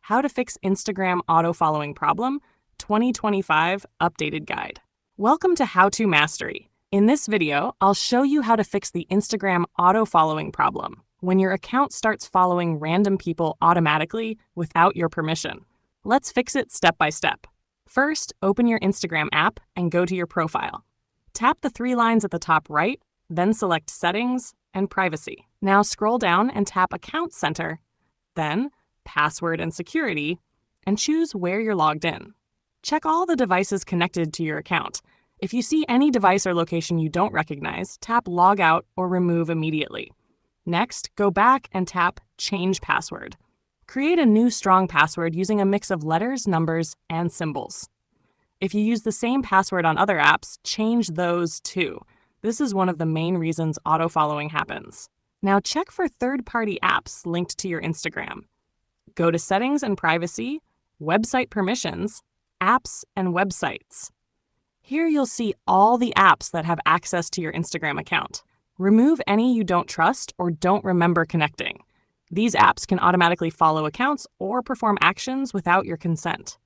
How to Fix Instagram Auto-Following Problem 2025 Updated Guide. Welcome to How To Mastery. In this video, I'll show you how to fix the Instagram auto-following problem when your account starts following random people automatically without your permission. Let's fix it step by step. First, open your Instagram app and go to your profile. Tap the three lines at the top right, then select Settings and Privacy. Now scroll down and tap Account Center, then Password and Security, and choose where you're logged in. Check all the devices connected to your account. If you see any device or location you don't recognize, tap Log Out or Remove immediately. Next, go back and tap Change Password. Create a new strong password using a mix of letters, numbers, and symbols. If you use the same password on other apps, change those too. This is one of the main reasons auto-following happens. Now check for third-party apps linked to your Instagram. Go to Settings and Privacy, Website Permissions, Apps and Websites. Here you'll see all the apps that have access to your Instagram account. Remove any you don't trust or don't remember connecting. These apps can automatically follow accounts or perform actions without your consent.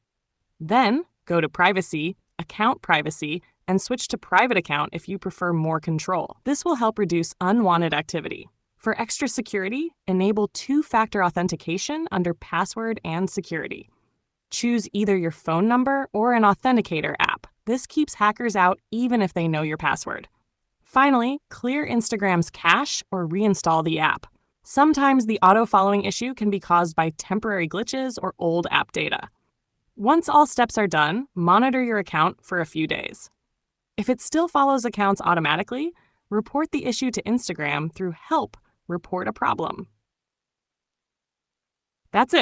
Then, go to Privacy, Account Privacy, and switch to Private Account if you prefer more control. This will help reduce unwanted activity. For extra security, enable two-factor authentication under Password and Security. Choose either your phone number or an authenticator app. This keeps hackers out even if they know your password. Finally, clear Instagram's cache or reinstall the app. Sometimes the auto-following issue can be caused by temporary glitches or old app data. Once all steps are done, monitor your account for a few days. If it still follows accounts automatically, report the issue to Instagram through Help, Report a Problem. That's it.